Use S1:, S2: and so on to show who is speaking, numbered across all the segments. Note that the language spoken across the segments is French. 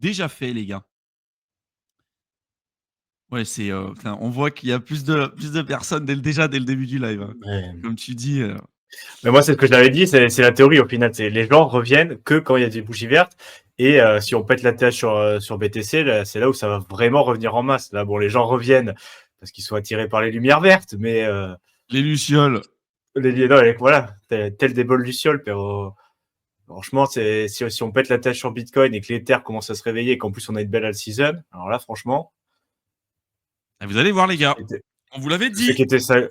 S1: déjà fait, les gars. Ouais, enfin, on voit qu'il y a plus de personnes dès le début du live, hein.
S2: Ouais.
S1: Comme tu dis,
S2: Mais moi, c'est ce que je l'avais dit, c'est la théorie au final. C'est les gens reviennent que quand il y a des bougies vertes. Et si on pète la TH sur BTC, là, c'est là où ça va vraiment revenir en masse. Là, bon, les gens reviennent parce qu'ils sont attirés par les lumières vertes, mais
S1: les lucioles.
S2: non, voilà, tel des bols lucioles, pero franchement, si on pète la TH sur Bitcoin et que l'Ether commence à se réveiller et qu'en plus on a une belle all season, alors là, franchement,
S1: Et vous allez voir, les
S2: tous ceux
S1: gars,
S2: qui étaient,
S1: on vous l'avait
S2: tous ceux qui
S1: dit.
S2: étaient,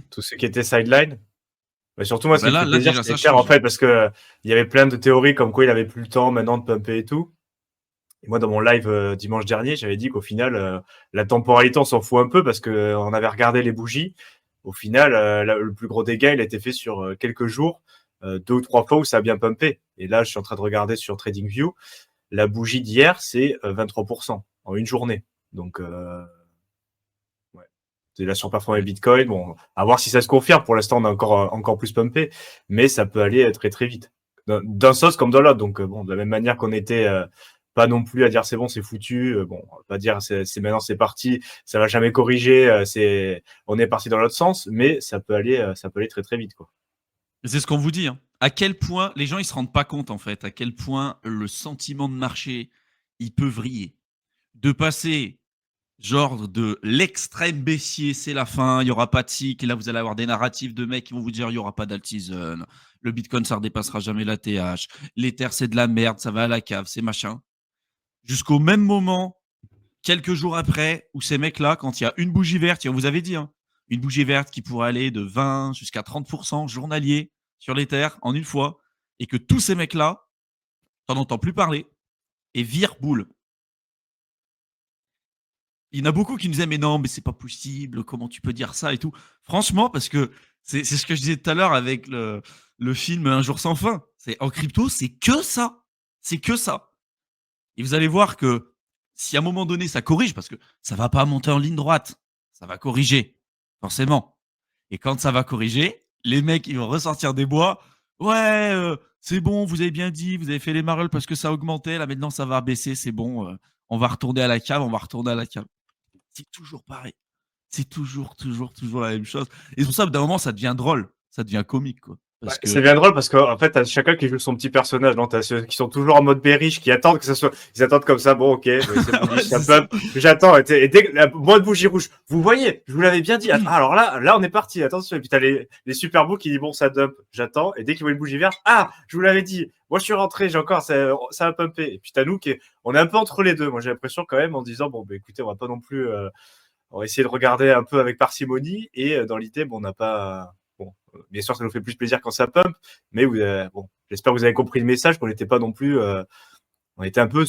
S2: tous ceux qui étaient sideline. Mais surtout, moi,
S1: Ah
S2: ce qui
S1: bah
S2: me
S1: là
S2: fait
S1: là
S2: plaisir,
S1: déjà
S2: c'est
S1: ça
S2: Ether, en
S1: change.
S2: fait, parce que il y avait plein de théories comme quoi il avait plus le temps maintenant de pumper et tout. Et moi, dans mon live dimanche dernier, j'avais dit qu'au final, la temporalité, on s'en fout un peu parce que on avait regardé les bougies. Au final, le plus gros dégât, il a été fait sur quelques jours, 2 ou 3 fois où ça a bien pumpé. Et là, je suis en train de regarder sur TradingView. La bougie d'hier, c'est 23% en une journée. Donc, ouais. C'est la surperformance
S1: Ouais.
S2: Bitcoin. Bon, à voir si ça se confirme. Pour l'instant, on a encore plus pumpé, mais ça peut aller très très vite. D'un sens comme dans l'autre. Donc, bon, de la même manière qu'on était pas non plus à dire c'est bon, c'est foutu. Bon, on va pas dire c'est maintenant c'est parti, ça va jamais corriger. On est parti dans l'autre sens, mais ça peut aller très très vite, quoi.
S1: C'est ce qu'on vous dit, hein. À quel point les gens ils se rendent pas compte en fait, à quel point le sentiment de marché il peut vriller. De passer genre de l'extrême baissier, c'est la fin, il y aura pas de cycle, et là vous allez avoir des narratifs de mecs qui vont vous dire il y aura pas d'altseason, le Bitcoin ça redépassera jamais la TH, l'Ether c'est de la merde, ça va à la cave, c'est machin. Jusqu'au même moment, quelques jours après, où ces mecs-là, quand il y a une bougie verte, et on vous avait dit, hein, une bougie verte qui pourrait aller de 20 jusqu'à 30% journalier sur l'Ether en une fois, et que tous ces mecs-là, t'en entends plus parler, et virent boule. Il y en a beaucoup qui nous disaient mais non, mais c'est pas possible, comment tu peux dire ça et tout. Franchement, parce que c'est ce que je disais tout à l'heure avec le film Un jour sans fin. C'est en crypto, c'est que ça. C'est que ça. Et vous allez voir que si à un moment donné ça corrige, parce que ça va pas monter en ligne droite, ça va corriger, forcément. Et quand ça va corriger, les mecs ils vont ressortir des bois. Ouais, c'est bon, vous avez bien dit, vous avez fait les marrels parce que ça augmentait, là maintenant ça va baisser, c'est bon, on va retourner à la cave, on va retourner à la cave. C'est toujours pareil. C'est toujours la même chose. Et c'est pour ça, d'un moment, ça devient drôle. Ça devient comique, quoi.
S2: Ouais,
S1: Parce
S2: c'est
S1: que,
S2: bien drôle parce qu'en fait, t'as chacun qui joue son petit personnage. Non, t'as ceux qui sont toujours en mode bearish, qui attendent que ça soit, ils attendent comme ça. Bon, ok, mais c'est
S1: ouais,
S2: bullish, ça
S1: c'est ça.
S2: pump. J'attends. Et dès que la moindre bougie rouge, vous voyez, je vous l'avais bien dit. Alors là, on est parti. Attention. Et puis t'as les super bouts qui disent bon, ça dump. J'attends. Et dès qu'ils voient une bougie verte, ah, je vous l'avais dit. Moi, je suis rentré. J'ai encore, ça va pumper. Et puis t'as nous on est un peu entre les deux. Moi, j'ai l'impression quand même en disant bon, bah, écoutez, on va pas non plus, on va essayer de regarder un peu avec parcimonie. Et dans l'idée, bon, on n'a pas. Bon, bien sûr, ça nous fait plus plaisir quand ça pump, mais bon, j'espère que vous avez compris le message, qu'on n'était pas non plus, on était un peu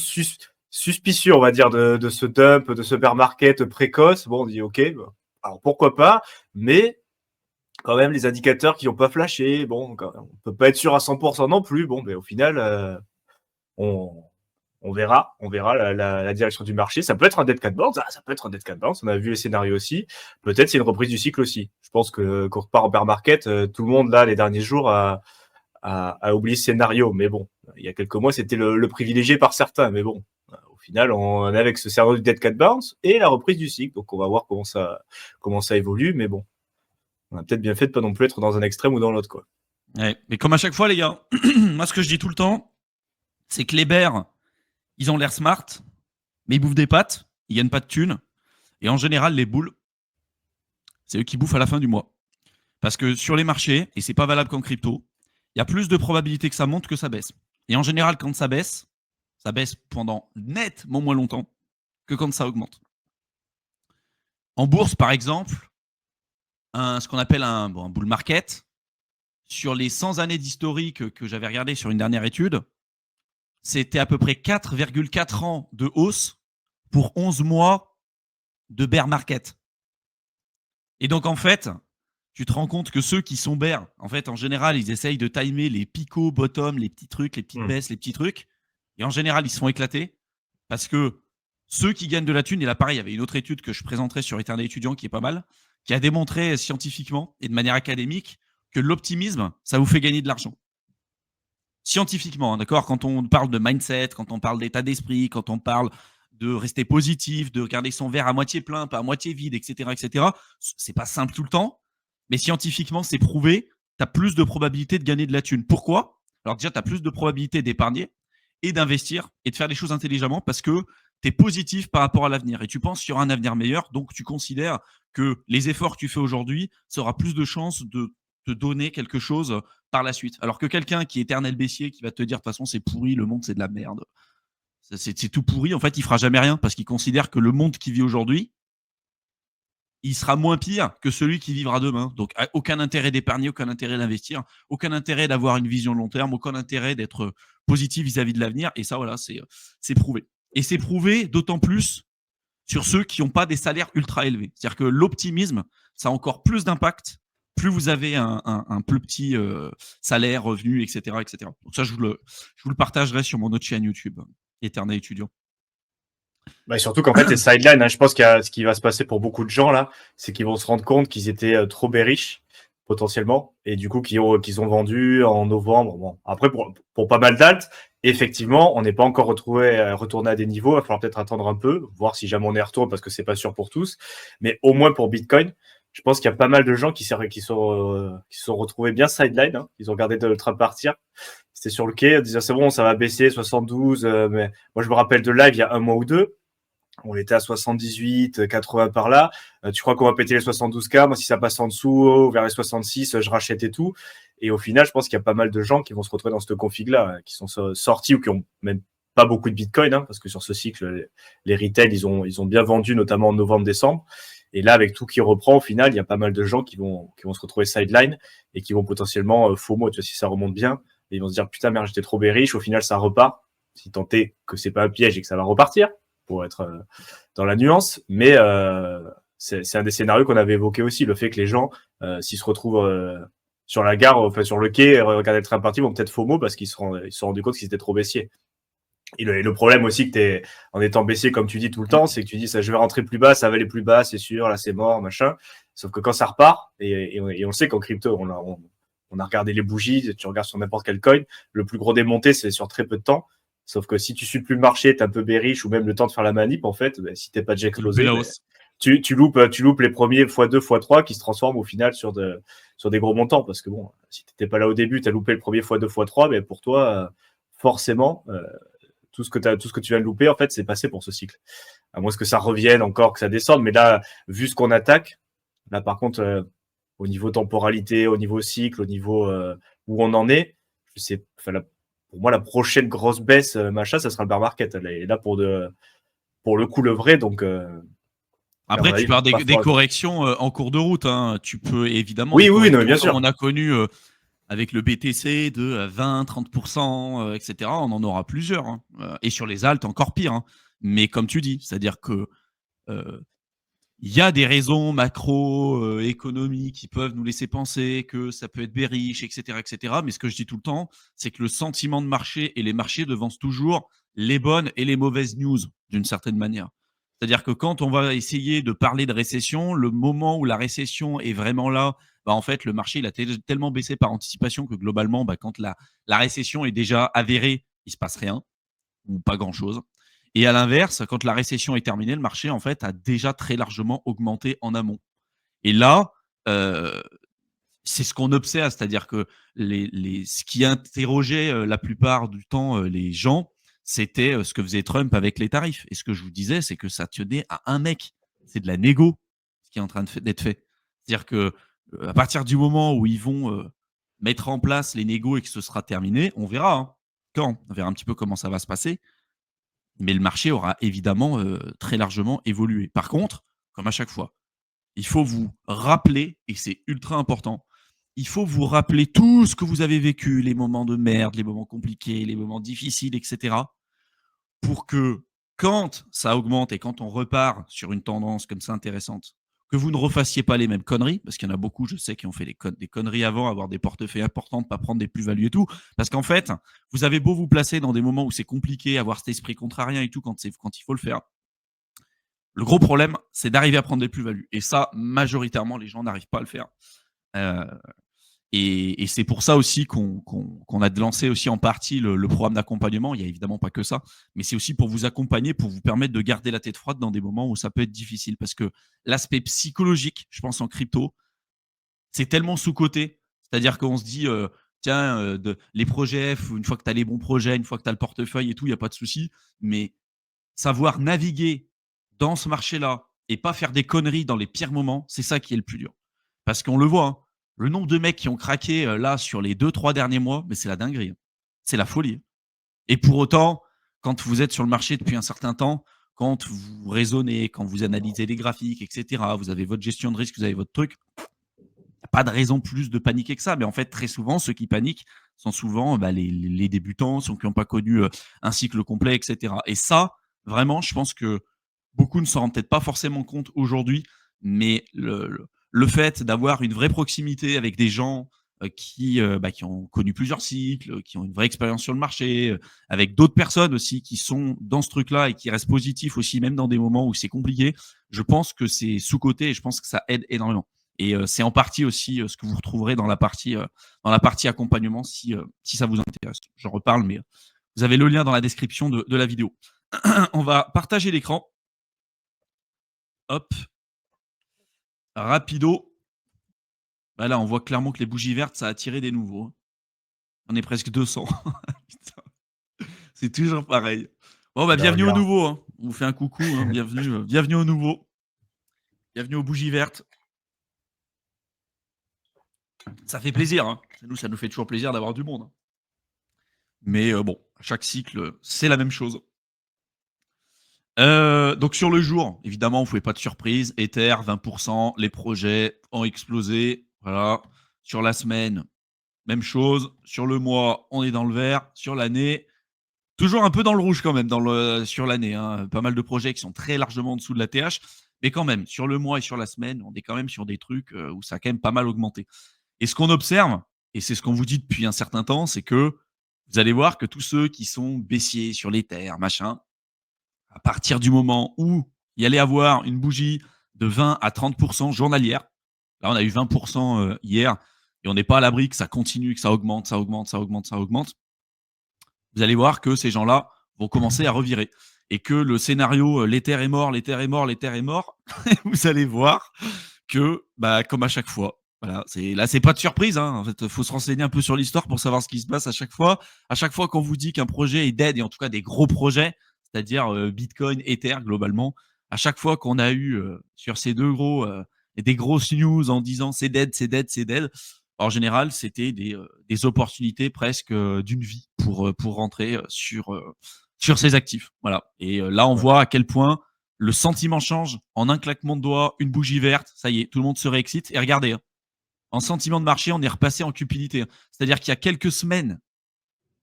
S2: suspicieux, on va dire, de ce dump, de ce bear market précoce. Bon, on dit ok, bah, alors pourquoi pas, mais quand même les indicateurs qui n'ont pas flashé, bon, on peut pas être sûr à 100% non plus. Bon, mais au final, on, on verra la direction du marché. Ça peut être un dead cat bounce, ça peut être un dead cat bounce. On a vu les scénarios aussi. Peut-être c'est une reprise du cycle aussi. Je pense que quand on repart en bear market, tout le monde là les derniers jours a oublié ce scénario. Mais bon, il y a quelques mois c'était le privilégié par certains. Mais bon, au final on est avec ce scénario du dead cat bounce et la reprise du cycle. Donc on va voir comment ça évolue. Mais bon, on a peut-être bien fait de pas non plus être dans un extrême ou dans l'autre, quoi.
S1: Ouais. Mais comme à chaque fois, les gars, moi, ce que je dis tout le temps, c'est que les bears, ils ont l'air smart, mais ils bouffent des pâtes, ils gagnent pas de thunes. Et en général, les boules, c'est eux qui bouffent à la fin du mois. Parce que sur les marchés, et c'est pas valable qu'en crypto, il y a plus de probabilité que ça monte que ça baisse. Et en général, quand ça baisse pendant nettement moins longtemps que quand ça augmente. En bourse, par exemple, ce qu'on appelle un bull market, sur les 100 années d'historique que j'avais regardé sur une dernière étude, c'était à peu près 4,4 ans de hausse pour 11 mois de bear market. Et donc, en fait, tu te rends compte que ceux qui sont bears, en fait, en général, ils essayent de timer les picots, bottom, les petits trucs, les petites baisses, les petits trucs. Et en général, ils se font éclater parce que ceux qui gagnent de la thune, et là, pareil, il y avait une autre étude que je présenterai sur Éternel étudiant qui est pas mal, qui a démontré scientifiquement et de manière académique que l'optimisme, ça vous fait gagner de l'argent. scientifiquement, hein, d'accord, quand on parle de mindset, quand on parle d'état d'esprit, quand on parle de rester positif, de regarder son verre à moitié plein, pas à moitié vide, etc., c'est pas simple tout le temps, mais scientifiquement, c'est prouvé, tu as plus de probabilité de gagner de la thune. Pourquoi? Alors déjà, tu as plus de probabilité d'épargner et d'investir et de faire les choses intelligemment parce que tu es positif par rapport à l'avenir et tu penses qu'il y aura un avenir meilleur, donc tu considères que les efforts que tu fais aujourd'hui, ça aura plus de chances de te donner quelque chose par la suite. Alors que quelqu'un qui est éternel baissier, qui va te dire de toute façon c'est pourri, le monde c'est de la merde, c'est tout pourri, en fait il fera jamais rien parce qu'il considère que le monde qui vit aujourd'hui, il sera moins pire que celui qui vivra demain. Donc aucun intérêt d'épargner, aucun intérêt d'investir, aucun intérêt d'avoir une vision long terme, aucun intérêt d'être positif vis-à-vis de l'avenir. Et ça, voilà, c'est prouvé. Et c'est prouvé d'autant plus sur ceux qui n'ont pas des salaires ultra élevés. C'est-à-dire que l'optimisme, ça a encore plus d'impact plus vous avez un plus petit salaire, revenu, etc., etc. Donc ça, je vous le partagerai sur mon autre chaîne YouTube, Éternel étudiant.
S2: Bah, surtout qu'en fait, les sidelines, hein, je pense ce qui va se passer pour beaucoup de gens là, c'est qu'ils vont se rendre compte qu'ils étaient trop bearish potentiellement, et du coup qu'ils ont vendu en novembre. Bon, après pour pas mal d'alts, effectivement, on n'est pas encore retourné à des niveaux. Il va falloir peut-être attendre un peu, voir si jamais on est retourné parce que c'est pas sûr pour tous. Mais au moins pour Bitcoin, je pense qu'il y a pas mal de gens qui sont retrouvés bien sideline. Hein. Ils ont regardé le train partir. C'était sur le quai, en disant c'est bon, ça va baisser 72. Mais moi, je me rappelle de live il y a un mois ou deux. On était à 78, 80 par là. Tu crois qu'on va péter les 72K? Moi, si ça passe en dessous, vers les 66, je rachète et tout. Et au final, je pense qu'il y a pas mal de gens qui vont se retrouver dans cette config-là, qui sont sortis ou qui ont même pas beaucoup de Bitcoin, hein, parce que sur ce cycle, les retail, ils ont bien vendu, notamment en novembre-décembre. Et là, avec tout qui reprend, au final, il y a pas mal de gens qui vont se retrouver sideline et qui vont potentiellement FOMO, tu vois, si ça remonte bien. Et ils vont se dire, putain, merde, j'étais trop bearish. Au final, ça repart. Si tant est que c'est pas un piège et que ça va repartir, pour être dans la nuance, mais c'est un des scénarios qu'on avait évoqué aussi, le fait que les gens, s'ils se retrouvent sur la gare, enfin sur le quai, regarder le train parti, vont peut-être FOMO parce qu'ils se sont rendus compte qu'ils étaient trop baissiers. Et le problème aussi que en étant baissier, comme tu dis tout le temps, c'est que tu dis ça, je vais rentrer plus bas, ça va aller plus bas, c'est sûr, là c'est mort, machin. Sauf que quand ça repart, et on le sait qu'en crypto, on a regardé les bougies, tu regardes sur n'importe quel coin, le plus gros démonté, c'est sur très peu de temps. Sauf que si tu suis plus le marché, t'es un peu bearish ou même le temps de faire la manip, en fait, bah, si t'es pas déjà explosé, bah, tu loupes les premiers x2, x3 qui se transforment au final sur des gros montants. Parce que bon, si t'étais pas là au début, t'as loupé le premier x2, x3, mais pour toi, forcément, tout ce que tu viens de louper, en fait, c'est passé pour ce cycle. À moins que ça revienne encore, que ça descende. Mais là, vu ce qu'on attaque, là, par contre, au niveau temporalité, au niveau cycle, au niveau où on en est, je sais, enfin, pour moi, la prochaine grosse baisse, machin, ça sera le bear market. Et là, pour le coup, le vrai. Donc,
S1: après, tu peux avoir des corrections en cours de route. Hein. Tu peux évidemment
S2: oui,
S1: des corrections
S2: non, bien sûr.
S1: comme on a connu avec le BTC de 20-30%, etc. On en aura plusieurs. Hein. Et sur les alts, encore pire. Hein. Mais comme tu dis, c'est-à-dire que il y a des raisons macroéconomiques qui peuvent nous laisser penser que ça peut être bearish, etc., etc. Mais ce que je dis tout le temps, c'est que le sentiment de marché et les marchés devancent toujours les bonnes et les mauvaises news d'une certaine manière. C'est-à-dire que quand on va essayer de parler de récession, le moment où la récession est vraiment là, bah en fait, le marché il a tellement baissé par anticipation que globalement, bah, quand la récession est déjà avérée, il ne se passe rien ou pas grand-chose. Et à l'inverse, quand la récession est terminée, le marché en fait a déjà très largement augmenté en amont. Et là, c'est ce qu'on observe, c'est-à-dire que ce qui interrogeait la plupart du temps les gens, c'était ce que faisait Trump avec les tarifs. Et ce que je vous disais, c'est que ça tenait à un mec. C'est de la négo ce qui est en train d'être fait. C'est-à-dire que à partir du moment où ils vont mettre en place les négos et que ce sera terminé, on verra. Hein. Quand on verra un petit peu comment ça va se passer. Mais le marché aura évidemment très largement évolué. Par contre, comme à chaque fois, il faut vous rappeler, et c'est ultra important, il faut vous rappeler tout ce que vous avez vécu, les moments de merde, les moments compliqués, les moments difficiles, etc. pour que quand ça augmente et quand on repart sur une tendance comme ça intéressante, que vous ne refassiez pas les mêmes conneries, parce qu'il y en a beaucoup, je sais, qui ont fait des conneries avant, avoir des portefeuilles importants, pas prendre des plus-values et tout. Parce qu'en fait, vous avez beau vous placer dans des moments où c'est compliqué, avoir cet esprit contrarien et tout, quand il faut le faire. Le gros problème, c'est d'arriver à prendre des plus-values. Et ça, majoritairement, les gens n'arrivent pas à le faire. Euh, Et c'est pour ça aussi qu'on a lancé aussi en partie le programme d'accompagnement. Il n'y a évidemment pas que ça, mais c'est aussi pour vous accompagner, pour vous permettre de garder la tête froide dans des moments où ça peut être difficile. Parce que l'aspect psychologique, je pense en crypto, c'est tellement sous-coté. C'est-à-dire qu'on se dit, tiens, les projets F, une fois que tu as les bons projets, une fois que tu as le portefeuille et tout, il n'y a pas de souci. Mais savoir naviguer dans ce marché-là et pas faire des conneries dans les pires moments, c'est ça qui est le plus dur. Parce qu'on le voit, hein, le nombre de mecs qui ont craqué là sur les 2-3 derniers mois, mais c'est la dinguerie. C'est la folie. Et pour autant, quand vous êtes sur le marché depuis un certain temps, quand vous raisonnez, quand vous analysez les graphiques, etc., vous avez votre gestion de risque, vous avez votre truc, il n'y a pas de raison plus de paniquer que ça. Mais en fait, très souvent, ceux qui paniquent sont souvent les débutants, ceux qui n'ont pas connu un cycle complet, etc. Et ça, vraiment, je pense que beaucoup ne s'en rendent peut-être pas forcément compte aujourd'hui, mais le fait d'avoir une vraie proximité avec des gens qui ont connu plusieurs cycles, qui ont une vraie expérience sur le marché, avec d'autres personnes aussi qui sont dans ce truc-là et qui restent positifs aussi, même dans des moments où c'est compliqué, je pense que c'est sous-coté et je pense que ça aide énormément. Et c'est en partie aussi ce que vous retrouverez dans la partie accompagnement si ça vous intéresse. J'en reparle, mais vous avez le lien dans la description de la vidéo. On va partager l'écran. Hop. Rapido. Bah là, on voit clairement que les bougies vertes, ça a attiré des nouveaux. On est presque 200. C'est toujours pareil. Bon, bah, bienvenue aux nouveaux. Hein. On vous fait un coucou. Hein. Bienvenue aux nouveaux. Bienvenue aux bougies vertes. Ça fait plaisir. Hein. Nous, ça nous fait toujours plaisir d'avoir du monde. Hein. Mais bon, à chaque cycle, c'est la même chose. Donc sur le jour, évidemment, vous ne pouvez pas de surprise. Ether, 20%. Les projets ont explosé. Voilà. Sur la semaine, même chose. Sur le mois, on est dans le vert. Sur l'année, toujours un peu dans le rouge quand même sur l'année. Hein. Pas mal de projets qui sont très largement en dessous de la TH. Mais quand même, sur le mois et sur la semaine, on est quand même sur des trucs où ça a quand même pas mal augmenté. Et ce qu'on observe, et c'est ce qu'on vous dit depuis un certain temps, c'est que vous allez voir que tous ceux qui sont baissiers sur l'Ether, machin, à partir du moment où il y allait avoir une bougie de 20 à 30% journalière, là on a eu 20% hier, et on n'est pas à l'abri que ça continue, que ça augmente, ça augmente, ça augmente, ça augmente, vous allez voir que ces gens-là vont commencer à revirer. Et que le scénario l'Ether est mort, l'Ether est mort, l'Ether est mort, vous allez voir que, comme à chaque fois, voilà, c'est pas de surprise. Hein. En fait, il faut se renseigner un peu sur l'histoire pour savoir ce qui se passe à chaque fois. À chaque fois qu'on vous dit qu'un projet est dead, et en tout cas des gros projets, c'est-à-dire Bitcoin, Ether globalement, à chaque fois qu'on a eu sur ces deux gros des grosses news en disant c'est dead, c'est dead, c'est dead, en général, c'était des opportunités presque d'une vie pour rentrer sur ces actifs. Voilà. Et là, on voit à quel point le sentiment change en un claquement de doigts, une bougie verte, ça y est, tout le monde se réexcite. Et regardez, hein, en sentiment de marché, on est repassé en cupidité. C'est-à-dire qu'il y a quelques semaines,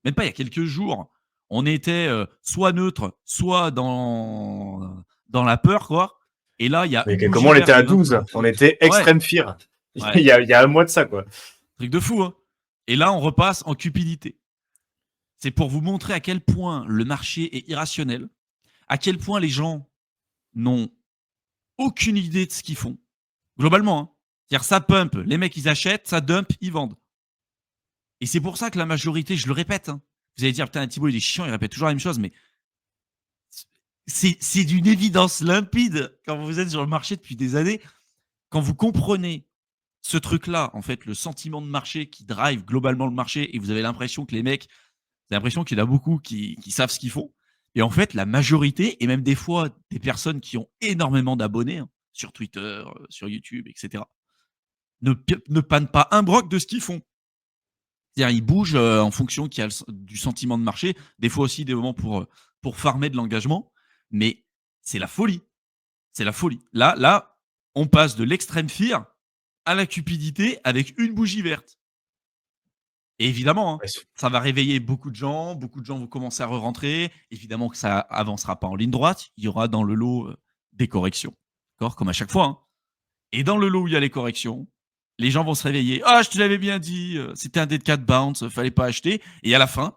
S1: même pas il y a quelques jours, on était soit neutre, soit dans la peur, quoi. Et là, il y a
S2: Mais
S1: une
S2: comment
S1: bougie
S2: on était
S1: verte
S2: à
S1: de
S2: 12? On était
S1: Ouais,
S2: extrême fear.
S1: ouais.
S2: Il y a un mois de ça, quoi.
S1: Truc de fou, hein. Et là, on repasse en cupidité. C'est pour vous montrer à quel point le marché est irrationnel, à quel point les gens n'ont aucune idée de ce qu'ils font. Globalement, hein. C'est-à-dire ça pump, les mecs ils achètent, ça dump, ils vendent. Et c'est pour ça que la majorité, je le répète, hein, vous allez dire, putain, Thibaut il est chiant, il répète toujours la même chose, mais c'est d'une évidence limpide quand vous êtes sur le marché depuis des années, quand vous comprenez ce truc-là, en fait, le sentiment de marché qui drive globalement le marché, et vous avez l'impression que les mecs, j'ai l'impression qu'il y en a beaucoup qui savent ce qu'ils font. Et en fait, la majorité, et même des fois des personnes qui ont énormément d'abonnés hein, sur Twitter, sur YouTube, etc., ne pannent pas un broc de ce qu'ils font. C'est-à-dire, ils bougent en fonction qu'il y a du sentiment de marché, des fois aussi des moments pour farmer de l'engagement, mais c'est la folie. C'est la folie. Là, on passe de l'extrême fear à la cupidité avec une bougie verte. Et évidemment, hein, ça va réveiller beaucoup de gens vont commencer à re-rentrer. Évidemment que ça avancera pas en ligne droite, il y aura dans le lot des corrections, d'accord, comme à chaque fois. Hein. Et dans le lot où il y a les corrections, les gens vont se réveiller. Ah, je te l'avais bien dit, c'était un dead cat bounce, fallait pas acheter. Et à la fin,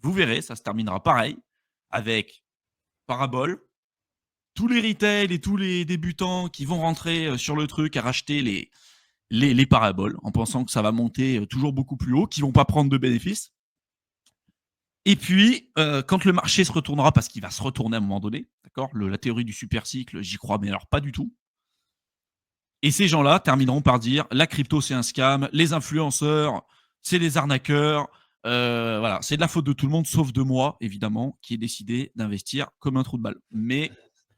S1: vous verrez, ça se terminera pareil, avec parabole, tous les retails et tous les débutants qui vont rentrer sur le truc à racheter les paraboles, en pensant que ça va monter toujours beaucoup plus haut, qu'ils vont pas prendre de bénéfices. Et puis, quand le marché se retournera, parce qu'il va se retourner à un moment donné, d'accord, la théorie du super cycle, j'y crois, mais alors pas du tout. Et ces gens-là termineront par dire la crypto, c'est un scam, les influenceurs, c'est des arnaqueurs. Voilà, c'est de la faute de tout le monde, sauf de moi, évidemment, qui ai décidé d'investir comme un trou de balle. Mais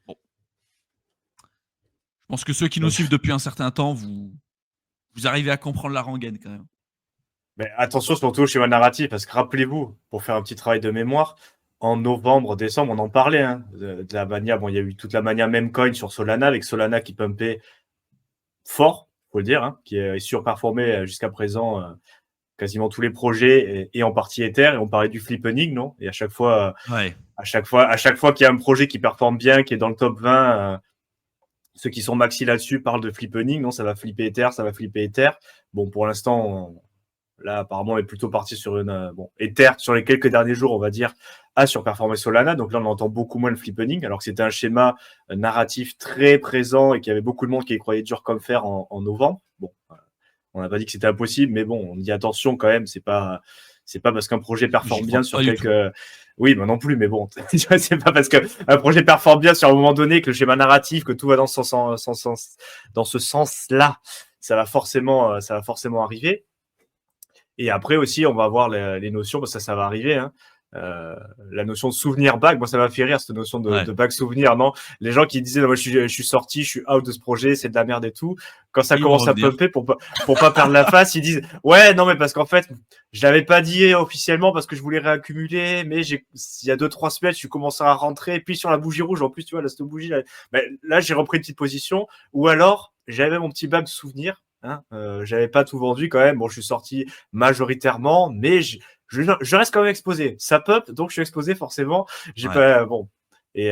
S1: bon, je pense que ceux qui nous suivent depuis un certain temps, vous arrivez à comprendre la rengaine quand même.
S2: Mais attention, surtout au schéma narratif, parce que rappelez-vous, pour faire un petit travail de mémoire, en novembre, décembre, on en parlait, hein, de la mania. Bon, il y a eu toute la mania meme coin sur Solana, avec Solana qui pumpait fort, faut le dire, hein, qui est surperformé jusqu'à présent quasiment tous les projets et en partie Ether. Et on parlait du flippening, non? Et à chaque fois,
S1: Ouais.
S2: à chaque fois qu'il y a un projet qui performe bien, qui est dans le top 20, ceux qui sont maxi là-dessus parlent de flippening, non? Ça va flipper Ether, ça va flipper Ether. Bon, pour l'instant, là, apparemment, on est plutôt parti sur une Ether sur les quelques derniers jours, on va dire, a surperformé Solana. Donc là, on entend beaucoup moins le flippening, alors que c'était un schéma narratif très présent et qu'il y avait beaucoup de monde qui y croyait dur comme fer en novembre. Bon, on n'a pas dit que c'était impossible, mais bon, on dit attention quand même. C'est pas parce qu'un projet performe bien sur quelques. Oui, moi non plus, mais bon, c'est pas parce qu'un projet performe bien sur un moment donné que le schéma narratif, que tout va dans ce sens-là, ça va forcément arriver. Et après aussi, on va voir les notions, parce que ça va arriver, hein. La notion de souvenir back, moi ça m'a fait rire cette notion de back souvenir, non? Les gens qui disaient, non, moi, je suis sorti, je suis out de ce projet, c'est de la merde et tout. Quand ça commence à pumper pour pas perdre la face, ils disent, ouais, non, mais parce qu'en fait, je l'avais pas dit officiellement parce que je voulais réaccumuler, mais il y a 2-3 semaines, je suis commencé à rentrer, et puis sur la bougie rouge, en plus, tu vois, là, cette bougie, là, j'ai repris une petite position, ou alors, j'avais mon petit back souvenir, hein, j'avais pas tout vendu quand même, bon, je suis sorti majoritairement, mais je reste quand même exposé. Ça pop, donc je suis exposé forcément. J'ai pas bon. Et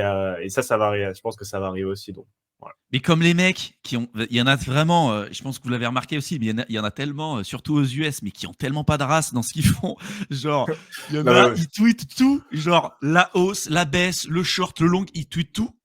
S2: ça va arriver. Je pense que ça va arriver aussi. Donc, voilà.
S1: Mais comme les mecs qui ont, il y en a vraiment. Je pense que vous l'avez remarqué aussi, mais il y en a tellement, surtout aux US, mais qui ont tellement pas de race dans ce qu'ils font. Genre, il y en a, ils tweetent tout. Genre la hausse, la baisse, le short, le long, ils tweetent tout.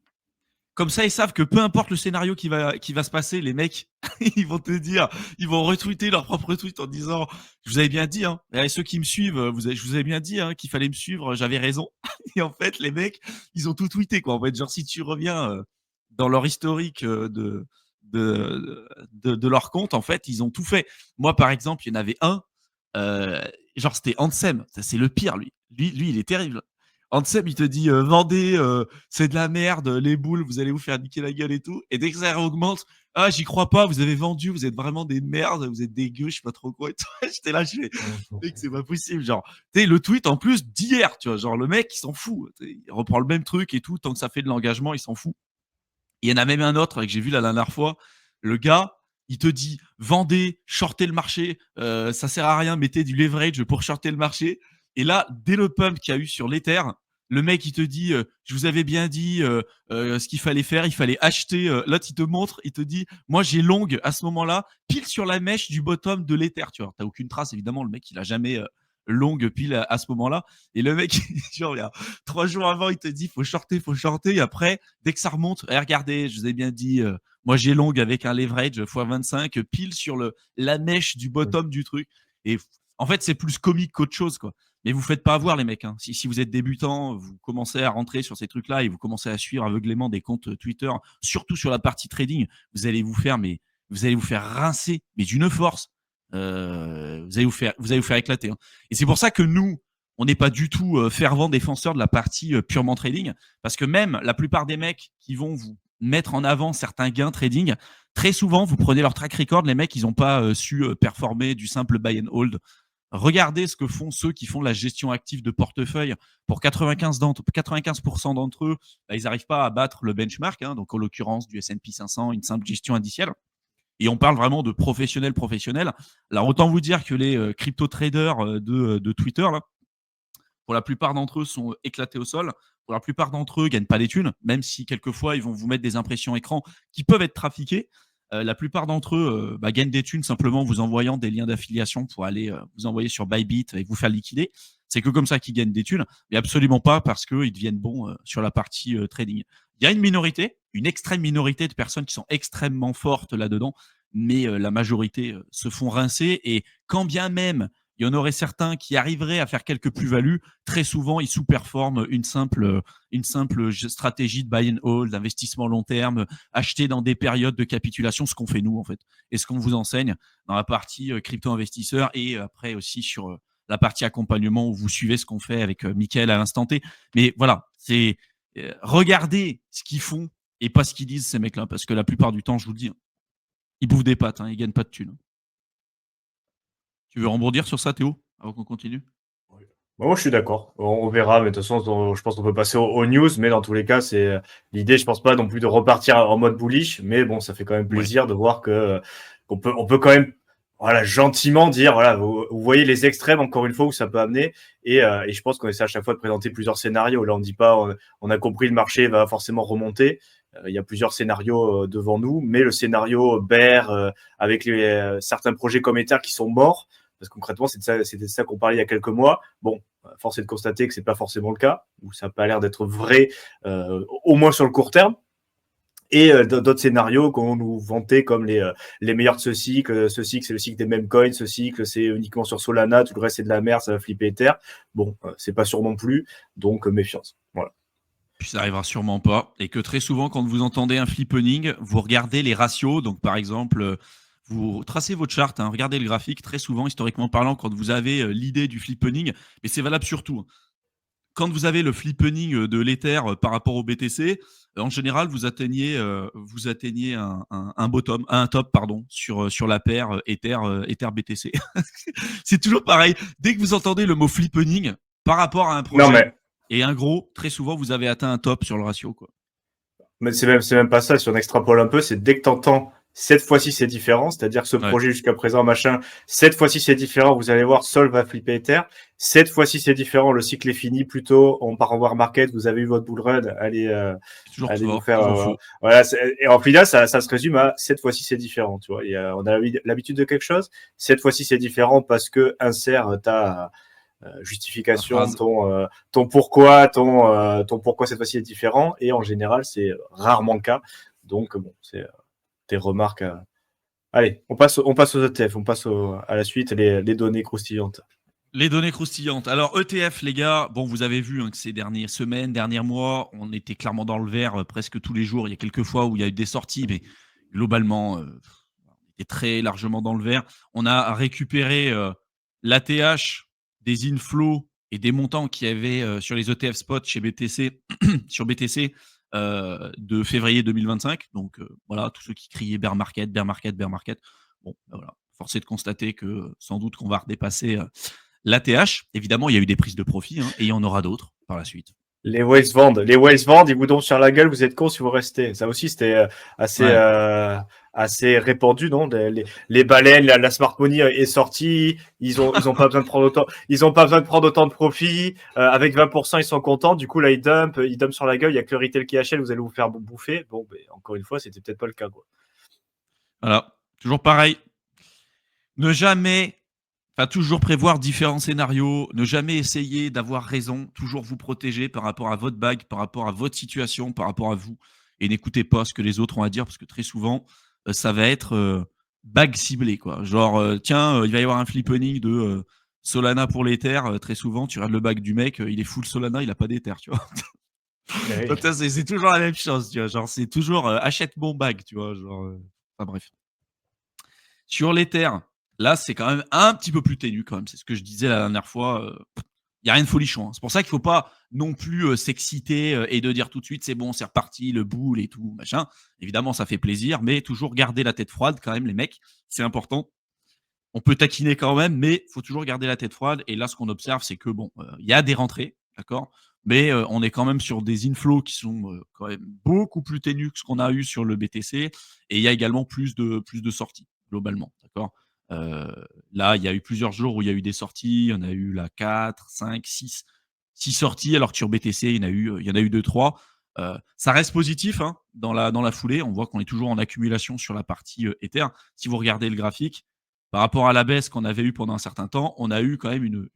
S1: Comme ça, ils savent que peu importe le scénario qui va se passer, les mecs, ils vont te dire, ils vont retweeter leur propre tweet en disant, je vous avais bien dit, hein, et ceux qui me suivent, je vous avais bien dit, hein, qu'il fallait me suivre, j'avais raison. Et en fait, les mecs, ils ont tout tweeté, quoi. En fait, genre, si tu reviens dans leur historique de leur compte, en fait, ils ont tout fait. Moi, par exemple, il y en avait un, genre, c'était Ansem. Ça, c'est le pire, lui. Lui, il est terrible. Ansem, il te dit vendez, c'est de la merde, les boules, vous allez vous faire niquer la gueule et tout. Et dès que ça augmente, ah, j'y crois pas, vous avez vendu, vous êtes vraiment des merdes, vous êtes dégueux, je sais pas trop quoi. Et tout. J'étais là, je fais, mec, c'est pas possible. Genre, tu sais, le tweet en plus d'hier, tu vois, genre, le mec, il s'en fout. Il reprend le même truc et tout, tant que ça fait de l'engagement, il s'en fout. Il y en a même un autre que j'ai vu la dernière fois. Le gars, il te dit vendez, shortez le marché, ça sert à rien, mettez du leverage pour shorter le marché. Et là, dès le pump qu'il y a eu sur l'Ether, le mec, il te dit je vous avais bien dit ce qu'il fallait faire, il fallait acheter. Là, il te montre, il te dit moi, j'ai long à ce moment-là, pile sur la mèche du bottom de l'Ether. Tu vois, t'as aucune trace, évidemment, le mec, il a jamais long pile à ce moment-là. Et le mec, genre, il y a 3 jours avant, il te dit faut shorter, faut shorter. Et après, dès que ça remonte, regardez, je vous ai bien dit, moi j'ai long avec un leverage x25 pile sur la mèche du bottom du truc. Et en fait, c'est plus comique qu'autre chose, quoi. Mais vous faites pas avoir, les mecs. Hein. Si vous êtes débutant, vous commencez à rentrer sur ces trucs-là et vous commencez à suivre aveuglément des comptes Twitter, surtout sur la partie trading, vous allez vous faire rincer, mais d'une force. Vous allez vous faire éclater. Hein. Et c'est pour ça que nous, on n'est pas du tout fervents défenseurs de la partie purement trading, parce que même la plupart des mecs qui vont vous mettre en avant certains gains trading, très souvent, vous prenez leur track record, les mecs, ils n'ont pas su performer du simple buy and hold. Regardez ce que font ceux qui font la gestion active de portefeuille. Pour 95% d'entre eux, ils n'arrivent pas à battre le benchmark, hein, donc en l'occurrence du S&P 500, une simple gestion indicielle. Et on parle vraiment de professionnels. Alors, autant vous dire que les crypto-traders de Twitter, là, pour la plupart d'entre eux, sont éclatés au sol. Pour la plupart d'entre eux, ne gagnent pas des thunes, même si quelquefois, ils vont vous mettre des impressions écran qui peuvent être trafiquées. La plupart d'entre eux gagnent des thunes simplement en vous envoyant des liens d'affiliation pour aller vous envoyer sur Bybit et vous faire liquider. C'est que comme ça qu'ils gagnent des thunes, mais absolument pas parce qu'ils deviennent bons sur la partie trading. Il y a une minorité une extrême minorité de personnes qui sont extrêmement fortes là-dedans, mais la majorité se font rincer. Et quand bien même il y en aurait certains qui arriveraient à faire quelques plus-values, très souvent ils sous-performent une simple stratégie de buy and hold, d'investissement long terme, acheter dans des périodes de capitulation, ce qu'on fait nous en fait, et ce qu'on vous enseigne dans la partie crypto-investisseur, et après aussi sur la partie accompagnement où vous suivez ce qu'on fait avec Mickaël à l'instant T. Mais voilà, c'est regardez ce qu'ils font et pas ce qu'ils disent ces mecs-là, parce que la plupart du temps, je vous le dis, ils bouffent des pâtes, ils gagnent pas de thunes. Tu veux rebondir sur ça, Théo, avant qu'on continue?
S2: Moi, je suis d'accord. On verra, mais de toute façon, je pense qu'on peut passer aux news, mais dans tous les cas, c'est l'idée. Je pense pas non plus de repartir en mode bullish, mais bon, ça fait quand même
S1: Ouais.
S2: plaisir de voir on peut quand même, voilà, gentiment dire, voilà, vous voyez les extrêmes encore une fois où ça peut amener, et je pense qu'on essaie à chaque fois de présenter plusieurs scénarios. Là, on dit pas, on a compris, le marché va forcément remonter. Il y a plusieurs scénarios devant nous, mais le scénario bear avec certains projets comme Ether qui sont morts. Parce que concrètement, c'était de ça qu'on parlait il y a quelques mois. Bon, force est de constater que c'est pas forcément le cas, ou ça n'a pas l'air d'être vrai, au moins sur le court terme. Et d'autres scénarios qu'on nous vantait comme les meilleurs de ce cycle. Ce cycle, c'est le cycle des mêmes coins. Ce cycle, c'est uniquement sur Solana. Tout le reste, c'est de la merde. Ça va flipper Ether. Bon, c'est pas sûr non plus. Donc, méfiance. Voilà.
S1: Puis ça arrivera sûrement pas. Et que très souvent, quand vous entendez un flippening, vous regardez les ratios. Donc, par exemple, vous tracez votre charte, regardez le graphique. Très souvent, historiquement parlant, quand vous avez l'idée du flippening, mais c'est valable sur tout. Quand vous avez le flippening de l'Ether par rapport au BTC, en général, vous atteignez un bottom, un top, pardon, sur la paire Ether BTC. C'est toujours pareil. Dès que vous entendez le mot flippening par rapport à un
S2: Non,
S1: projet et un gros, très souvent, vous avez atteint un top sur le ratio, quoi.
S2: mais c'est même pas ça. Si on extrapole un peu, c'est dès que t'entends cette fois-ci c'est différent, c'est-à-dire que ce
S1: Ouais.
S2: projet jusqu'à présent, machin, cette fois-ci c'est différent, vous allez voir, Sol va flipper Ether. Cette fois-ci c'est différent, le cycle est fini, plutôt, on part en war market, vous avez eu votre bull run,
S1: Toujours
S2: allez vous
S1: fort,
S2: faire,
S1: toujours faux.
S2: voilà, et en final, ça se résume à cette fois-ci c'est différent, tu vois. On a l'habitude de quelque chose, cette fois-ci c'est différent parce que insère ta justification, ton pourquoi, ton pourquoi cette fois-ci est différent, et en général c'est rarement le cas. Donc bon, c'est tes remarques. Allez, on passe aux ETF, on passe à la suite, les données croustillantes.
S1: Les données croustillantes. Alors, ETF, les gars, bon, vous avez vu que ces dernières semaines, derniers mois, on était clairement dans le vert presque tous les jours. Il y a quelques fois où il y a eu des sorties, mais globalement, on était très largement dans le vert. On a récupéré l'ATH des inflows et des montants qu'il y avait sur les ETF spot chez BTC, sur BTC de février 2025. Donc, voilà, tous ceux qui criaient bear market, bear market, bear market. Bon, ben voilà, force est de constater que sans doute qu'on va redépasser l'ATH. Évidemment, il y a eu des prises de profit et il y en aura d'autres par la suite.
S2: Les whales vendent, ils vous tombent sur la gueule, vous êtes cons si vous restez. Ça aussi, c'était assez répandu, non? Les baleines, la smart money est sortie, ils ont pas besoin de prendre autant de profit. Avec 20%, ils sont contents. Du coup, là, ils dumpent sur la gueule. Il y a que le retail qui achète, vous allez vous faire bouffer. Bon, ben, encore une fois, c'était peut-être pas le cas, quoi.
S1: Voilà, toujours pareil. Ne jamais, toujours prévoir différents scénarios, ne jamais essayer d'avoir raison, toujours vous protéger par rapport à votre bague, par rapport à votre situation, par rapport à vous, et n'écoutez pas ce que les autres ont à dire, parce que très souvent, ça va être bague ciblée, quoi. Genre, tiens, il va y avoir un flippening de Solana pour l'Ether, très souvent, tu regardes le bague du mec, il est full Solana, il a pas d'Ether, tu vois.
S2: Oui.
S1: C'est toujours la même chose, tu vois. Genre, c'est toujours achète mon bague, tu vois. Genre, enfin bref. Sur l'Ether, là, c'est quand même un petit peu plus ténu, quand même. C'est ce que je disais la dernière fois. Il n'y a rien de folichon. C'est pour ça qu'il ne faut pas non plus s'exciter et de dire tout de suite, c'est bon, c'est reparti, le boule et tout, machin. Évidemment, ça fait plaisir, mais toujours garder la tête froide, quand même, les mecs. C'est important. On peut taquiner quand même, mais il faut toujours garder la tête froide. Et là, ce qu'on observe, c'est que, bon, il y a des rentrées, d'accord, mais on est quand même sur des inflows qui sont quand même beaucoup plus ténus que ce qu'on a eu sur le BTC. Et il y a également plus de sorties, globalement, d'accord. Là, il y a eu plusieurs jours où il y a eu des sorties. On a eu la 4, 5, 6 sorties, alors que sur BTC, il y en a eu 2, 3. Ça reste positif dans la foulée. On voit qu'on est toujours en accumulation sur la partie Ether. Si vous regardez le graphique, par rapport à la baisse qu'on avait eue pendant un certain temps, on a eu quand même une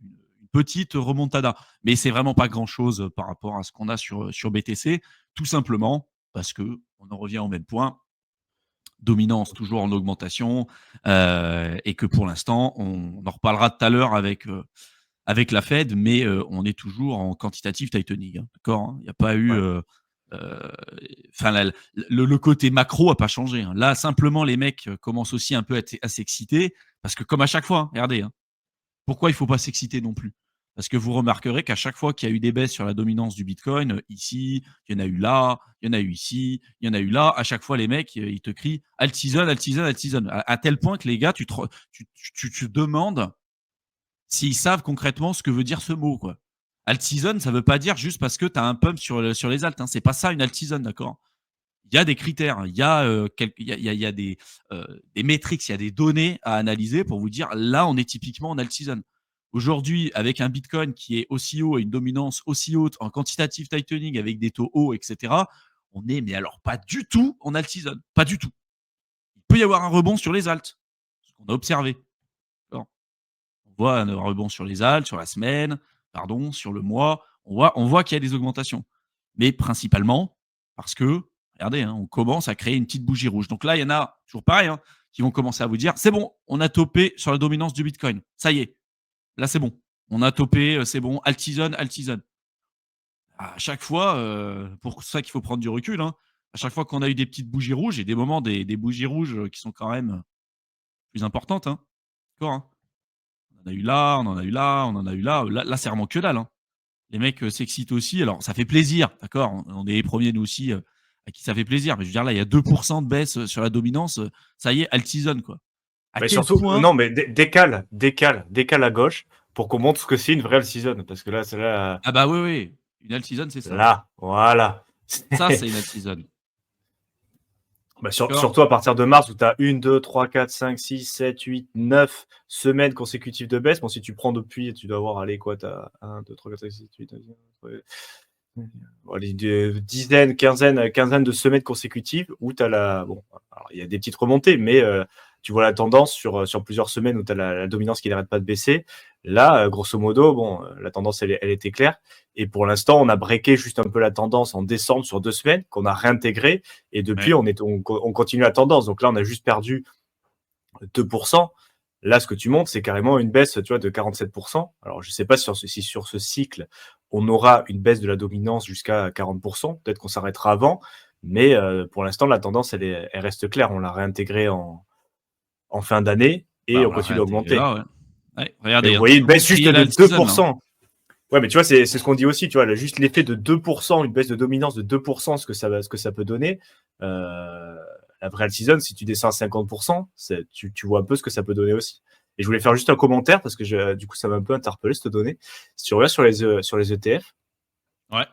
S1: petite remontada. Mais c'est vraiment pas grand-chose par rapport à ce qu'on a sur BTC, tout simplement parce que on en revient au même point. Dominance toujours en augmentation, et que pour l'instant, on en reparlera tout à l'heure avec la Fed, mais on est toujours en quantitative tightening, hein, d'accord, hein. Il n'y a pas eu,
S2: Ouais.
S1: enfin le côté macro a pas changé, hein. Là, simplement, les mecs commencent aussi un peu à s'exciter parce que comme à chaque fois, hein, regardez, hein, pourquoi il ne faut pas s'exciter non plus? Parce que vous remarquerez qu'à chaque fois qu'il y a eu des baisses sur la dominance du Bitcoin, ici, il y en a eu là, il y en a eu ici, il y en a eu là. À chaque fois, les mecs, ils te crient alt season, alt season, alt season. À tel point que les gars, tu te demandes s'ils savent concrètement ce que veut dire ce mot, quoi. Alt season, ça ne veut pas dire juste parce que tu as un pump sur les alts, hein. C'est pas ça une alt season, d'accord? Il y a des critères, il y a, il y a des métriques, il y a des données à analyser pour vous dire là, on est typiquement en alt season. Aujourd'hui, avec un Bitcoin qui est aussi haut et une dominance aussi haute en quantitative tightening avec des taux hauts, etc., on est, mais alors pas du tout en alt season, pas du tout. Il peut y avoir un rebond sur les alts, ce qu'on a observé. On voit un rebond sur les alts, sur la semaine, pardon, sur le mois. On voit qu'il y a des augmentations. Mais principalement parce que, regardez, hein, on commence à créer une petite bougie rouge. Donc là, il y en a, toujours pareil, hein, qui vont commencer à vous dire, c'est bon, on a topé sur la dominance du Bitcoin. Ça y est, là, c'est bon. On a topé, c'est bon, alt season, alt season. À chaque fois, pour ça qu'il faut prendre du recul, hein, à chaque fois qu'on a eu des petites bougies rouges, et des moments des bougies rouges qui sont quand même plus importantes, hein, d'accord, hein. On en a eu là, on en a eu là, on en a eu là. Là, c'est vraiment que dalle, hein. Les mecs s'excitent aussi. Alors, ça fait plaisir, d'accord. On est les premiers, nous aussi, à qui ça fait plaisir. Mais je veux dire, là, il y a 2% de baisse sur la dominance. Ça y est, alt season, quoi. À
S2: Mais
S1: quel
S2: surtout,
S1: point.
S2: non, mais décale à gauche pour qu'on montre ce que c'est une vraie season. Parce que là, c'est là,
S1: Ah bah oui, oui. Une alt season, c'est ça.
S2: là, voilà.
S1: Ça, c'est une alt season.
S2: Bah,
S1: D'accord.
S2: surtout à partir de mars où tu as 1, 2, 3, 4, 5, 6, 7, 8, 9 semaines consécutives de baisse. Bon, si tu prends depuis, tu dois avoir, allez, quoi, tu as 1, 2, 3, 4, 5, 6, 7, 8, dizaines, quinzaine de semaines consécutives où tu as la. Bon, alors, il y a des petites remontées, mais tu vois la tendance sur plusieurs semaines où tu as la dominance qui n'arrête pas de baisser. Là, grosso modo, bon, la tendance, elle était claire. Et pour l'instant, on a breaké juste un peu la tendance en décembre sur 2 semaines, qu'on a réintégré. Et depuis,
S1: Ouais.
S2: on continue la tendance. Donc là, on a juste perdu 2%. Là, ce que tu montres, c'est carrément une baisse, tu vois, de 47%. Alors, je ne sais pas si sur ce cycle, on aura une baisse de la dominance jusqu'à 40%. Peut-être qu'on s'arrêtera avant. Mais pour l'instant, la tendance, elle reste claire. On l'a réintégrée en fin d'année et
S1: Bah,
S2: on
S1: on l'a
S2: continue
S1: réintégré
S2: d'augmenter.
S1: là, ouais. Ouais,
S2: Mais
S1: regardez,
S2: vous
S1: hein,
S2: voyez
S1: tout
S2: une
S1: le monde
S2: baisse juste
S1: criait
S2: de
S1: l'alt season, là, hein.
S2: 2%. Ouais, mais tu vois, c'est ce qu'on dit aussi, tu vois, juste l'effet de 2%, une baisse de dominance de 2%, ce que ça peut donner. La vraie season, si tu descends à 50%, tu vois un peu ce que ça peut donner aussi. Et je voulais faire juste un commentaire parce que du coup, ça m'a un peu interpellé cette donnée. Si tu regardes sur les ETF,
S1: Ouais.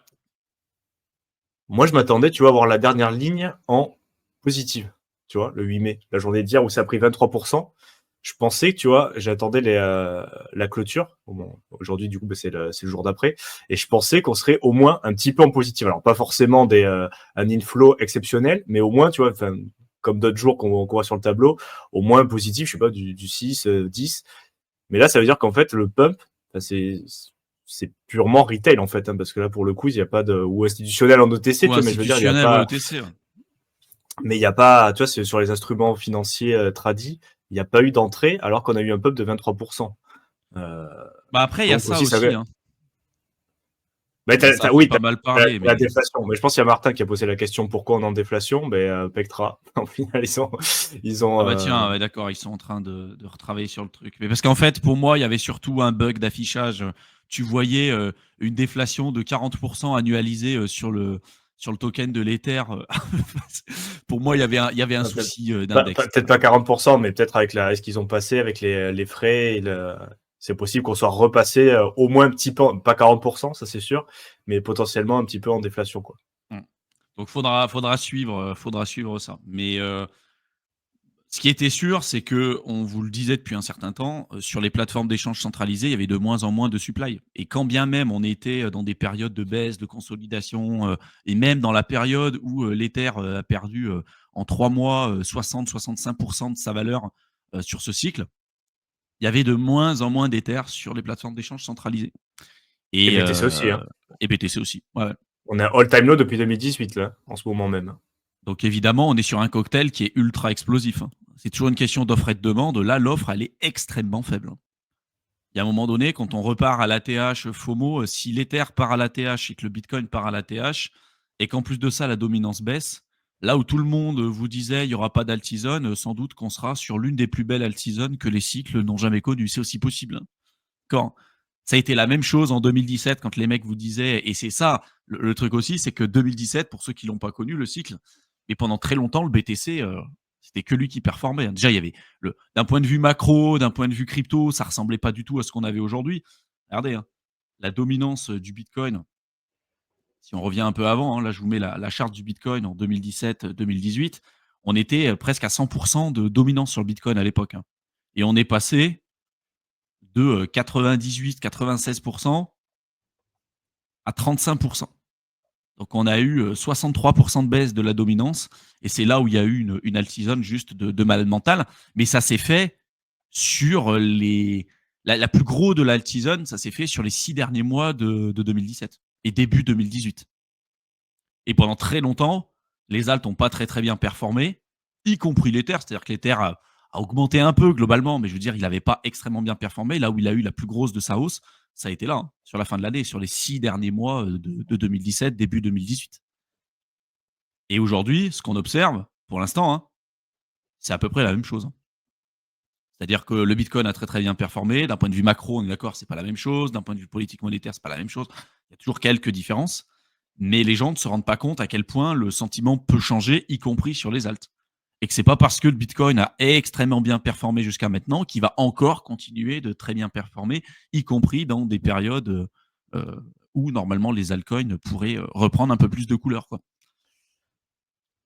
S2: moi, je m'attendais, tu vois, à voir la dernière ligne en positive. Tu vois, le 8 mai, la journée d'hier où ça a pris 23%. Je pensais que, tu vois, j'attendais la clôture. Bon, aujourd'hui, du coup, bah, c'est le jour d'après. Et je pensais qu'on serait au moins un petit peu en positif. Alors, pas forcément un inflow exceptionnel, mais au moins, tu vois, comme d'autres jours qu'on voit sur le tableau, au moins positif, je sais pas, du 6, 10. Mais là, ça veut dire qu'en fait, le pump, c'est purement retail, en fait, hein, parce que là, pour le coup, il n'y a pas de, ou institutionnel en OTC,
S1: Ou
S2: tu vois, mais je veux dire, il n'y a
S1: institutionnel, ouais,
S2: pas,
S1: OTC, ouais.
S2: mais il n'y a pas, tu vois, c'est sur les instruments financiers tradis, il n'y a pas eu d'entrée, alors qu'on a eu un pump de 23%.
S1: Bah après, il y a
S2: Donc
S1: ça
S2: aussi, ça
S1: aussi,
S2: veut.
S1: hein.
S2: Mais
S1: Ça a fait
S2: oui,
S1: pas mal
S2: t'as
S1: parler,
S2: la
S1: mais
S2: déflation. Mais je pense qu'il y a Martin qui a posé la question pourquoi on est en déflation. Ben, Pectra, au final, ils ont
S1: ah bah tiens, ouais, d'accord, ils sont en train de retravailler sur le truc. Mais parce qu'en fait, pour moi, il y avait surtout un bug d'affichage. Tu voyais une déflation de 40% annualisée sur le token de l'Ether. Pour moi, il y avait un
S2: peut-être
S1: souci d'index,
S2: peut-être
S1: quoi.
S2: pas 40%, mais peut-être avec ce qu'ils ont passé, avec les frais. C'est possible qu'on soit repassé au moins un petit peu, pas 40%, ça c'est sûr, mais potentiellement un petit peu en déflation, quoi.
S1: Mm. Donc, faudra suivre ça. Mais ce qui était sûr, c'est que, on vous le disait depuis un certain temps, sur les plateformes d'échange centralisées, il y avait de moins en moins de supply. Et quand bien même on était dans des périodes de baisse, de consolidation, et même dans la période où l'Ether a perdu en 3 mois 60-65% de sa valeur sur ce cycle, il y avait de moins en moins d'Ether sur les plateformes d'échange centralisées.
S2: Et
S1: Et,
S2: BTC aussi, hein.
S1: et BTC aussi. Ouais.
S2: On est à all-time low depuis 2018, là, en ce moment même.
S1: Donc évidemment, on est sur un cocktail qui est ultra explosif. Hein. C'est toujours une question d'offre et de demande. Là, l'offre, elle est extrêmement faible. Il y a un moment donné, quand on repart à l'ATH FOMO, si l'Ether part à l'ATH et que le Bitcoin part à l'ATH, et qu'en plus de ça, la dominance baisse, là où tout le monde vous disait il n'y aura pas d'altizone, sans doute qu'on sera sur l'une des plus belles altizones que les cycles n'ont jamais connues. C'est aussi possible. Hein. Quand ça a été la même chose en 2017, quand les mecs vous disaient, et c'est ça, le truc aussi, c'est que 2017, pour ceux qui l'ont pas connu, le cycle, et pendant très longtemps, le BTC, c'était que lui qui performait. Déjà, il y avait, d'un point de vue macro, d'un point de vue crypto, ça ressemblait pas du tout à ce qu'on avait aujourd'hui. Regardez, hein, la dominance du Bitcoin, si on revient un peu avant, hein, là je vous mets la charte du Bitcoin en 2017-2018, on était presque à 100% de dominance sur le Bitcoin à l'époque. Hein. Et on est passé de 98-96% à 35%. Donc on a eu 63% de baisse de la dominance, et c'est là où il y a eu une altizone juste de malade mental. Mais ça s'est fait sur la plus gros de l'altizone, ça s'est fait sur les 6 derniers mois de 2017 et début 2018. Et pendant très longtemps, les alts n'ont pas très très bien performé, y compris l'Ether. C'est-à-dire que l'Ether a augmenté un peu globalement, mais je veux dire, il n'avait pas extrêmement bien performé. Là où il a eu la plus grosse de sa hausse, ça a été là, hein, sur la fin de l'année, sur les 6 derniers mois de 2017, début 2018. Et aujourd'hui, ce qu'on observe, pour l'instant, hein, c'est à peu près la même chose. Hein. C'est-à-dire que le Bitcoin a très très bien performé. D'un point de vue macro, on est d'accord, c'est pas la même chose. D'un point de vue politique monétaire, c'est pas la même chose. Il y a toujours quelques différences. Mais les gens ne se rendent pas compte à quel point le sentiment peut changer, y compris sur les alts. Et que c'est pas parce que le Bitcoin a extrêmement bien performé jusqu'à maintenant qu'il va encore continuer de très bien performer, y compris dans des périodes où normalement les altcoins pourraient reprendre un peu plus de couleur. Quoi.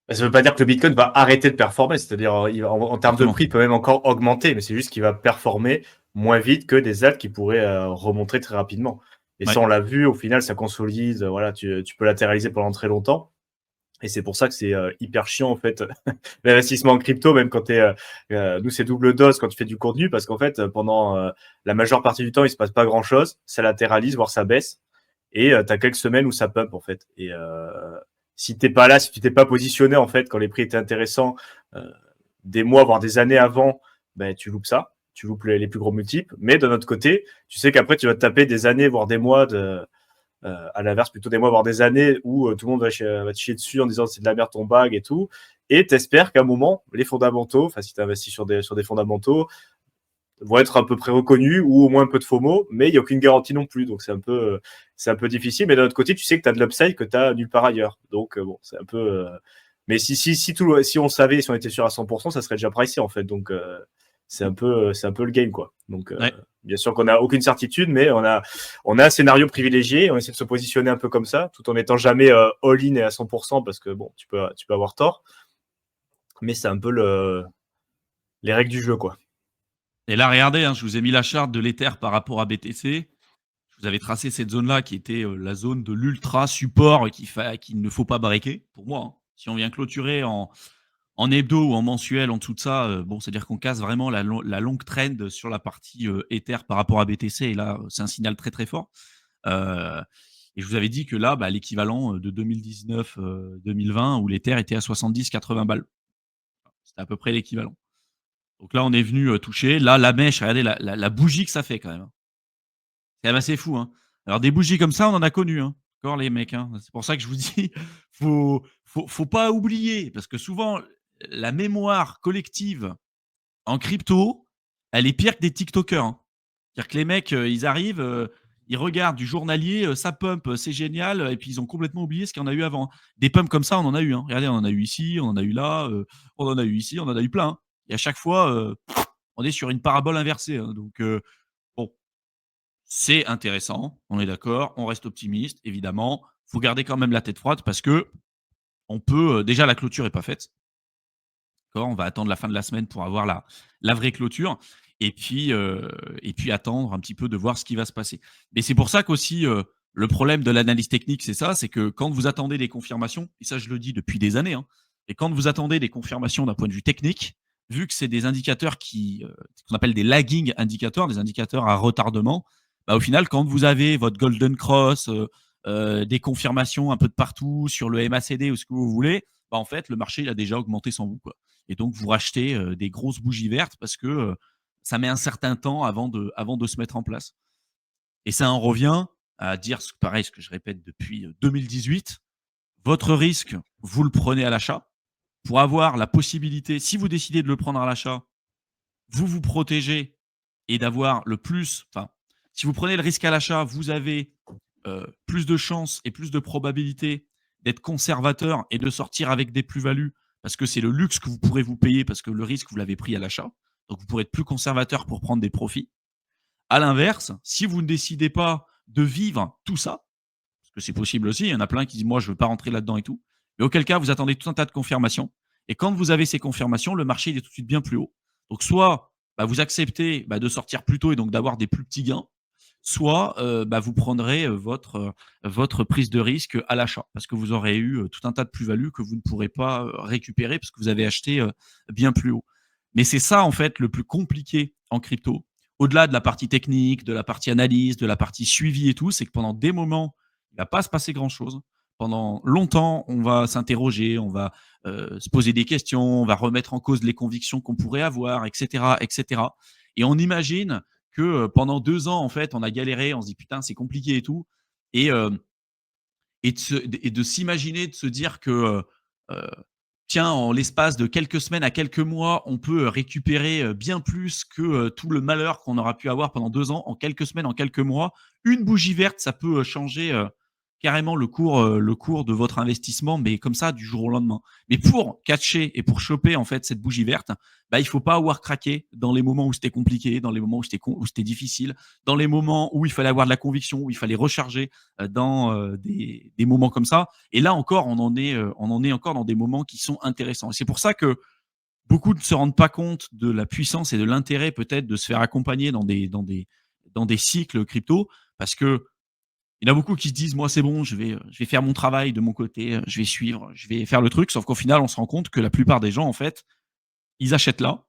S2: Ça veut pas dire que le Bitcoin va arrêter de performer, c'est-à-dire en termes de
S1: Exactement.
S2: prix, il peut même encore augmenter, mais c'est juste qu'il va performer moins vite que des alts qui pourraient remonter très rapidement. Et
S1: Ouais.
S2: ça, on l'a vu, au final, ça consolide, voilà, tu peux latéraliser pendant très longtemps. Et c'est pour ça que c'est hyper chiant, en fait, l'investissement en crypto, même quand nous, c'est double dose quand tu fais du contenu, parce qu'en fait, pendant la majeure partie du temps, il se passe pas grand-chose, ça latéralise, voire ça baisse, et tu as quelques semaines où ça pump, en fait. Et si t'es pas là, si tu t'es pas positionné, en fait, quand les prix étaient intéressants, des mois, voire des années avant, ben, tu loupes ça. Tu loupes les plus gros multiples. Mais de notre côté, tu sais qu'après, tu vas te taper des années, voire des mois à l'inverse, plutôt des mois, voire des années où tout le monde va te chier dessus en disant c'est de la merde ton bag et tout. Et t'espères qu'à un moment, les fondamentaux, enfin, si tu investis sur des fondamentaux, vont être à peu près reconnus ou au moins un peu de FOMO, mais il n'y a aucune garantie non plus. Donc c'est un peu difficile. Mais d'un autre côté, tu sais que tu as de l'upside que tu as nulle part ailleurs. Donc bon, c'est un peu. Mais si on savait, si on était sûr à 100%, ça serait déjà pricé en fait. Donc c'est un peu le game quoi. Donc
S1: Ouais.
S2: bien sûr qu'on n'a aucune certitude, mais on a un scénario privilégié. On essaie de se positionner un peu comme ça, tout en étant jamais all-in et à 100% parce que bon, tu peux avoir tort. Mais c'est un peu les règles du jeu quoi.
S1: Et là, regardez, hein, je vous ai mis la charte de l'Ether par rapport à BTC. Je vous avais tracé cette zone-là qui était la zone de l'ultra support qu'il ne faut pas breaker, pour moi. Hein. Si on vient clôturer en hebdo ou en mensuel en dessous de ça, bon, c'est-à-dire qu'on casse vraiment la longue trend sur la partie Ether par rapport à BTC. Et là, c'est un signal très très fort. Et je vous avais dit que là, bah, l'équivalent de 2019-2020, où l'Ether était à 70-80 balles. C'était à peu près l'équivalent. Donc là, on est venu toucher. Là, la mèche, regardez la bougie que ça fait quand même. C'est quand même assez fou. Hein. Alors, des bougies comme ça, on en a connu. Hein. Encore les mecs. Hein. C'est pour ça que je vous dis, faut pas oublier. Parce que souvent, la mémoire collective en crypto, elle est pire que des TikTokers. Hein. C'est-à-dire que les mecs, ils arrivent, ils regardent du journalier, ça pump, c'est génial, et puis ils ont complètement oublié ce qu'il y en a eu avant. Des pumps comme ça, on en a eu. Hein. Regardez, on en a eu ici, on en a eu là, on en a eu ici, on en a eu plein. Hein. Et à chaque fois, on est sur une parabole inversée. Hein. Donc, bon, c'est intéressant, on est d'accord, on reste optimiste, évidemment. Il faut garder quand même la tête froide parce que on peut. Déjà, la clôture n'est pas faite. On va attendre la fin de la semaine pour avoir la vraie clôture. Et puis attendre un petit peu de voir ce qui va se passer. Mais c'est pour ça qu'aussi, le problème de l'analyse technique, c'est ça, c'est que quand vous attendez des confirmations, et ça je le dis depuis des années, hein, et quand vous attendez des confirmations d'un point de vue technique, vu que c'est des indicateurs qu'on appelle des lagging indicateurs, des indicateurs à retardement, bah, au final, quand vous avez votre Golden Cross, des confirmations un peu de partout sur le MACD ou ce que vous voulez, bah, en fait, le marché il a déjà augmenté sans vous, quoi. Et donc, vous rachetez des grosses bougies vertes parce que ça met un certain temps avant de se mettre en place. Et ça en revient à dire, pareil, ce que je répète depuis 2018, votre risque, vous le prenez à l'achat pour avoir la possibilité, si vous décidez de le prendre à l'achat, vous vous protégez et d'avoir le plus, enfin, si vous prenez le risque à l'achat, vous avez plus de chances et plus de probabilités d'être conservateur et de sortir avec des plus-values parce que c'est le luxe que vous pourrez vous payer parce que le risque, vous l'avez pris à l'achat. Donc, vous pourrez être plus conservateur pour prendre des profits. À l'inverse, si vous ne décidez pas de vivre tout ça, parce que c'est possible aussi, il y en a plein qui disent moi je ne veux pas rentrer là-dedans et tout, mais auquel cas vous attendez tout un tas de confirmations. Et quand vous avez ces confirmations, le marché il est tout de suite bien plus haut. Donc soit vous acceptez de sortir plus tôt et donc d'avoir des plus petits gains, soit vous prendrez votre prise de risque à l'achat parce que vous aurez eu tout un tas de plus-values que vous ne pourrez pas récupérer parce que vous avez acheté bien plus haut. Mais c'est ça en fait le plus compliqué en crypto, au-delà de la partie technique, de la partie analyse, de la partie suivi et tout, c'est que pendant des moments, il ne va pas se passer grand-chose. Pendant longtemps, on va s'interroger, on va se poser des questions, on va remettre en cause les convictions qu'on pourrait avoir, etc., etc. Et on imagine que pendant 2 ans, en fait, on a galéré, on se dit putain, c'est compliqué et tout. Et, et de s'imaginer, de se dire que euh, tiens, en l'espace de quelques semaines à quelques mois, on peut récupérer bien plus que tout le malheur qu'on aura pu avoir pendant 2 ans, en quelques semaines, en quelques mois. Une bougie verte, ça peut changer carrément le cours de votre investissement, mais comme ça, du jour au lendemain. Mais pour catcher et pour choper en fait cette bougie verte, il ne faut pas avoir craqué dans les moments où c'était compliqué, dans les moments où c'était difficile, dans les moments où il fallait avoir de la conviction, où il fallait recharger dans des moments comme ça. Et là encore, on en est encore dans des moments qui sont intéressants. Et c'est pour ça que beaucoup ne se rendent pas compte de la puissance et de l'intérêt peut-être de se faire accompagner dans des cycles crypto, parce que il y en a beaucoup qui se disent, moi c'est bon, je vais faire mon travail de mon côté, je vais suivre, je vais faire le truc, sauf qu'au final, on se rend compte que la plupart des gens, en fait, ils achètent là,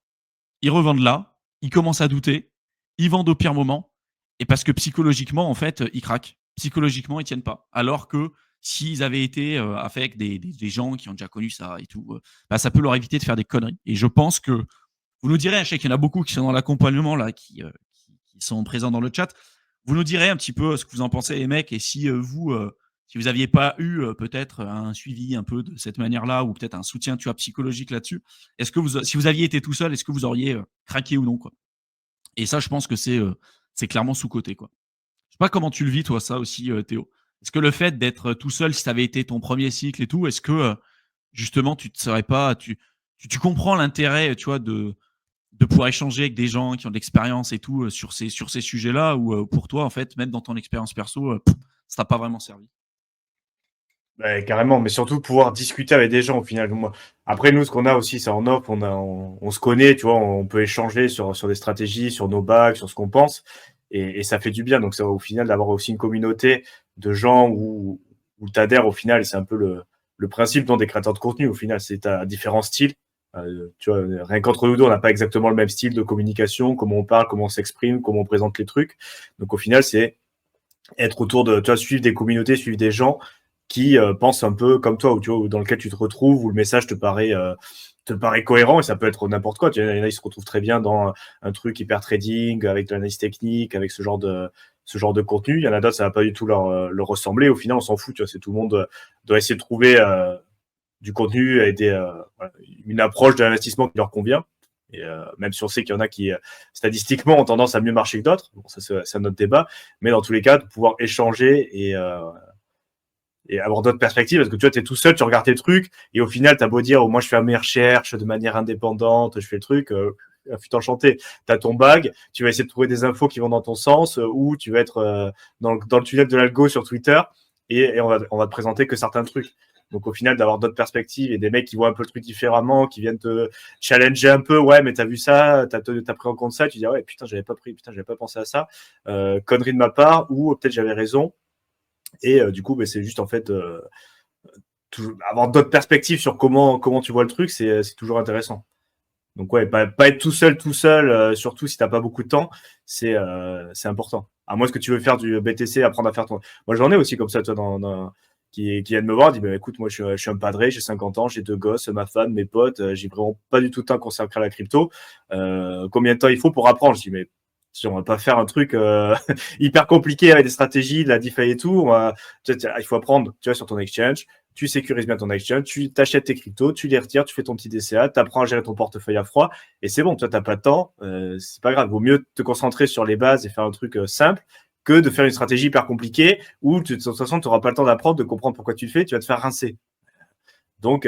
S1: ils revendent là, ils commencent à douter, ils vendent au pire moment, et parce que psychologiquement, en fait, ils craquent. Psychologiquement, ils tiennent pas. Alors que s'ils avaient été avec des gens qui ont déjà connu ça et tout, ça peut leur éviter de faire des conneries. Et je pense que vous nous direz, je sais qu'il y en a beaucoup qui sont dans l'accompagnement là, qui sont présents dans le chat. Vous nous direz un petit peu ce que vous en pensez, les mecs, et si si vous n'aviez pas eu peut-être un suivi un peu de cette manière-là, ou peut-être un soutien, tu vois, psychologique là-dessus, est-ce que si vous aviez été tout seul, est-ce que vous auriez craqué ou non, quoi. Et ça, je pense que c'est clairement sous-coté, quoi. Je sais pas comment tu le vis, toi, ça aussi, Théo. Est-ce que le fait d'être tout seul, si ça avait été ton premier cycle et tout, est-ce que justement, tu te serais pas, tu comprends l'intérêt, tu vois, de pouvoir échanger avec des gens qui ont de l'expérience et tout sur ces sujets-là, ou pour toi, en fait, même dans ton expérience perso, ça t'a pas vraiment servi?
S2: Carrément, mais surtout pouvoir discuter avec des gens au final. Moi, après, nous, ce qu'on a aussi, c'est en off, on se connaît, tu vois, on peut échanger sur des stratégies, sur nos bacs, sur ce qu'on pense, et ça fait du bien. Donc, ça, au final, d'avoir aussi une communauté de gens où tu adhères au final, c'est un peu le principe des créateurs de contenu. Au final, c'est à différents styles. Tu vois, rien qu'entre nous deux, on n'a pas exactement le même style de communication, comment on parle, comment on s'exprime, comment on présente les trucs. Donc, au final, c'est être autour de, tu vois, suivre des communautés, suivre des gens qui pensent un peu comme toi, ou tu vois, dans lequel tu te retrouves, où le message te paraît cohérent, et ça peut être n'importe quoi. Tu vois, il y en a, ils se retrouvent très bien dans un truc hyper trading, avec de l'analyse technique, avec ce genre de contenu. Il y en a d'autres, ça va pas du tout leur ressembler. Au final, on s'en fout. Tu vois, c'est tout le monde doit essayer de trouver du contenu et voilà, une approche de l'investissement qui leur convient. Et même si on sait qu'il y en a qui, statistiquement, ont tendance à mieux marcher que d'autres, bon, ça c'est un autre débat, mais dans tous les cas, de pouvoir échanger et avoir d'autres perspectives, parce que tu vois, t'es tout seul, tu regardes tes trucs, et au final, t'as beau dire, oh, moi, je fais mes recherches de manière indépendante, je fais le truc, fut enchanté. T'as ton bag, tu vas essayer de trouver des infos qui vont dans ton sens, ou tu vas être dans le tunnel de l'algo sur Twitter, et on va te présenter que certains trucs. Donc au final, d'avoir d'autres perspectives et des mecs qui voient un peu le truc différemment, qui viennent te challenger un peu, ouais, mais t'as vu ça, t'as pris en compte ça, tu dis, ouais, putain, j'avais pas pensé à ça, connerie de ma part, ou peut-être j'avais raison. Et du coup, c'est juste en fait avoir d'autres perspectives sur comment tu vois le truc, c'est toujours intéressant. Donc ouais, pas être tout seul, surtout si t'as pas beaucoup de temps, c'est important. À moins que tu veux faire du BTC, apprendre à faire ton. Moi, j'en ai aussi comme ça, toi, qui viennent me voir, dit bah, écoute, moi je suis un padré, j'ai 50 ans, j'ai 2 gosses, ma femme, mes potes, j'ai vraiment pas du tout de temps consacré à la crypto. Combien de temps il faut pour apprendre? Je dis mais si on va pas faire un truc hyper compliqué avec des stratégies, de la DeFi et tout. Il faut apprendre, tu vois, sur ton exchange. Tu sécurises bien ton exchange, tu t'achètes tes cryptos, tu les retires, tu fais ton petit DCA, tu apprends à gérer ton portefeuille à froid et c'est bon. Toi, t'as pas de temps, c'est pas grave. Vaut mieux te concentrer sur les bases et faire un truc simple que de faire une stratégie hyper compliquée où de toute façon, tu n'auras pas le temps d'apprendre, de comprendre pourquoi tu le fais, tu vas te faire rincer. Donc,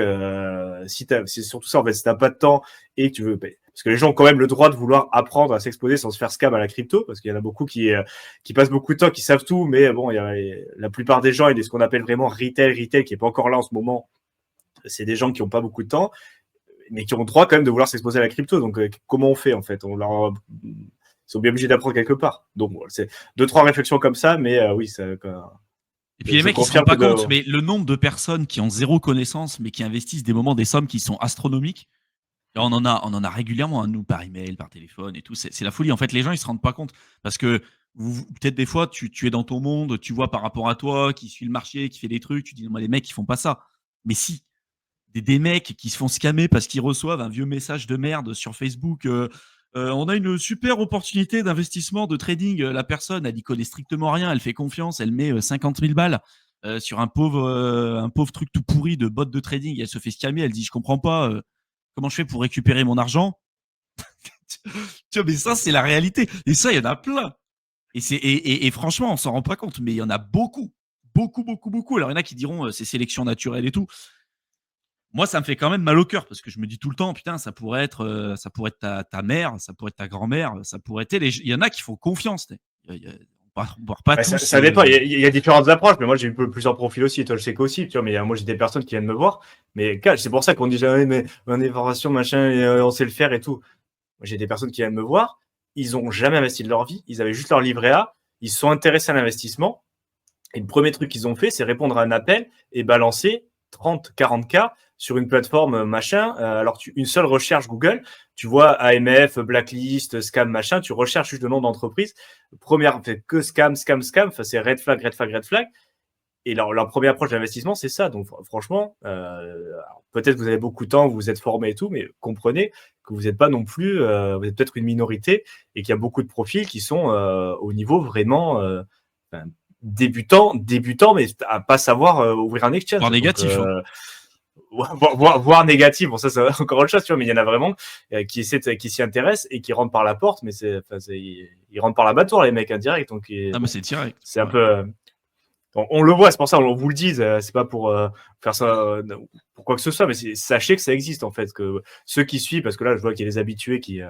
S2: c'est surtout ça, en fait, si t'as pas de temps et que tu veux, parce que les gens ont quand même le droit de vouloir apprendre à s'exposer sans se faire scam à la crypto, parce qu'il y en a beaucoup qui passent beaucoup de temps, qui savent tout, mais bon, la plupart des gens, il est ce qu'on appelle vraiment retail, qui est pas encore là en ce moment. C'est des gens qui ont pas beaucoup de temps, mais qui ont le droit quand même de vouloir s'exposer à la crypto. Donc, comment on fait, en fait? Ils sont bien obligés d'apprendre quelque part. Donc, c'est 2-3 réflexions comme ça, mais oui, ça,
S1: et puis les mecs, ils se rendent pas compte, mais le nombre de personnes qui ont zéro connaissance, mais qui investissent des sommes qui sont astronomiques, et on en a régulièrement, hein, nous, par email, par téléphone et tout. C'est la folie. En fait, les gens, ils se rendent pas compte. Parce que peut-être des fois, tu es dans ton monde, tu vois par rapport à toi, qui suit le marché, qui fait des trucs, tu dis, moi, les mecs, ils font pas ça. Mais si, des mecs qui se font scammer parce qu'ils reçoivent un vieux message de merde sur Facebook. On a une super opportunité d'investissement, de trading. La personne, elle y connaît strictement rien. Elle fait confiance. Elle met 50 000 balles sur un pauvre truc tout pourri de bot de trading. Elle se fait scammer. Elle dit, je comprends pas comment je fais pour récupérer mon argent. Tu vois, mais ça, c'est la réalité. Et ça, il y en a plein. Et franchement, on s'en rend pas compte, mais il y en a beaucoup. Beaucoup, beaucoup, beaucoup. Alors, il y en a qui diront, c'est sélection naturelle et tout. Moi, ça me fait quand même mal au cœur parce que je me dis tout le temps, putain, ça pourrait être ta mère, ça pourrait être ta grand-mère, ça pourrait être. Il y en a qui font confiance. Pas tous.
S2: Ça dépend. Il y a différentes approches, mais moi j'ai eu plusieurs profils aussi. Et toi, je sais qu'aussi. Tu vois, mais moi j'ai des personnes qui viennent me voir. Mais c'est pour ça qu'on dit jamais, mais une information, machin, on sait le faire et tout. Moi, j'ai des personnes qui viennent me voir. Ils ont jamais investi de leur vie. Ils avaient juste leur livret A. Ils se sont intéressés à l'investissement. Et le premier truc qu'ils ont fait, c'est répondre à un appel et balancer 30, 40K sur une plateforme machin. Alors, une seule recherche Google, tu vois AMF, blacklist, scam, machin, tu recherches juste le nom d'entreprise. Première, fait que scam. Enfin, c'est red flag. Et leur première approche d'investissement, c'est ça. Donc, franchement, peut-être que vous avez beaucoup de temps, vous vous êtes formé et tout, mais comprenez que vous n'êtes pas non plus, vous êtes peut-être une minorité et qu'il y a beaucoup de profils qui sont au niveau vraiment débutant, mais à pas savoir ouvrir un exchange.
S1: Voire négatif.
S2: Voire négatif. Bon, ça, c'est encore autre chose, tu vois, mais il y en a vraiment qui s'y intéressent et qui rentrent par la porte, mais ils rentrent par la batte-tour, les mecs, indirect. Donc,
S1: mais c'est direct.
S2: C'est un peu. On le voit, c'est pour ça, on vous le dit, c'est pas pour faire ça, pour quoi que ce soit, mais sachez que ça existe, en fait, que ceux qui suivent, parce que là, je vois qu'il y a des habitués qui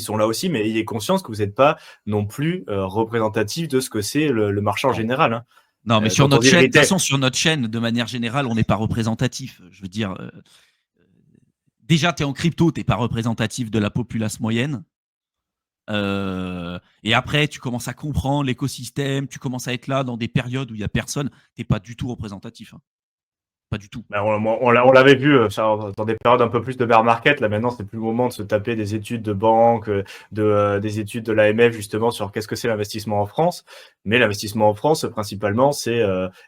S2: sont là aussi, mais il est conscience que vous n'êtes pas non plus représentatif de ce que c'est le marché en général. Hein.
S1: Non, mais sur notre chaîne, de toute façon, sur notre chaîne, de manière générale, on n'est pas représentatif. Je veux dire, déjà, tu es en crypto, tu n'es pas représentatif de la populace moyenne. Et après, tu commences à comprendre l'écosystème, tu commences à être là dans des périodes où il n'y a personne, tu n'es pas du tout représentatif. Hein. Pas du tout.
S2: Ben, on l'avait vu dans des périodes un peu plus de bear market. Là, maintenant, c'est plus le moment de se taper des études de banque, des études de l'AMF, justement, sur qu'est-ce que c'est l'investissement en France. Mais l'investissement en France, principalement, c'est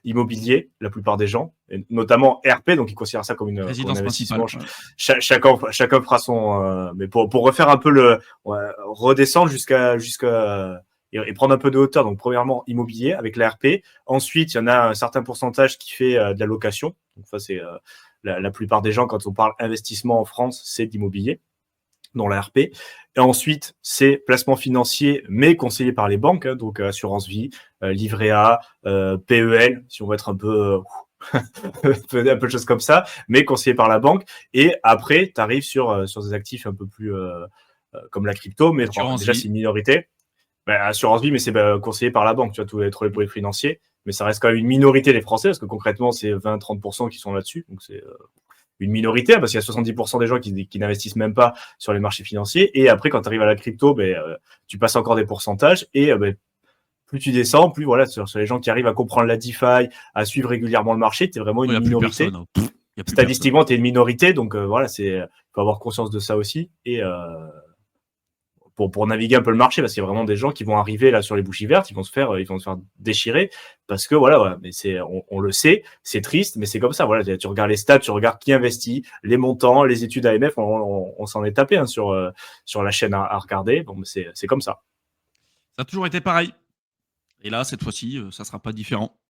S2: immobilier, la plupart des gens, et notamment RP, donc ils considèrent ça comme un investissement. Ouais. Chacun fera son... mais pour refaire un peu redescendre jusqu'à et prendre un peu de hauteur. Donc, premièrement, immobilier avec la RP. Ensuite, il y en a un certain pourcentage qui fait de la location. Donc, ça, c'est la plupart des gens, quand on parle investissement en France, c'est d'immobilier, dans la RP. Et ensuite, c'est placement financier, mais conseillé par les banques. Hein, donc, assurance vie, livret A, PEL, si on veut être un peu... un peu de choses comme ça, mais conseillé par la banque. Et après, tu arrives sur des actifs un peu plus comme la crypto, mais déjà, c'est une minorité. Assurance vie, mais c'est conseillé par la banque, tu vois, tous les produits financiers. Mais ça reste quand même une minorité des Français, parce que concrètement, c'est 20-30% qui sont là-dessus. Donc, c'est une minorité, parce qu'il y a 70% des gens qui n'investissent même pas sur les marchés financiers. Et après, quand tu arrives à la crypto, tu passes encore des pourcentages. Et plus tu descends, plus voilà, sur les gens qui arrivent à comprendre la DeFi, à suivre régulièrement le marché, tu es vraiment une minorité. Statistiquement, tu es une minorité. Donc, voilà, il faut avoir conscience de ça aussi. Et pour naviguer un peu le marché, parce qu'il y a vraiment des gens qui vont arriver là sur les bougies vertes, ils vont se faire déchirer, parce que voilà, mais on le sait, c'est triste, mais c'est comme ça, voilà, tu regardes les stats, tu regardes qui investit, les montants, les études AMF, on s'en est tapé hein, sur la chaîne à regarder, bon, mais c'est comme ça.
S1: Ça a toujours été pareil. Et là, cette fois-ci, ça sera pas différent.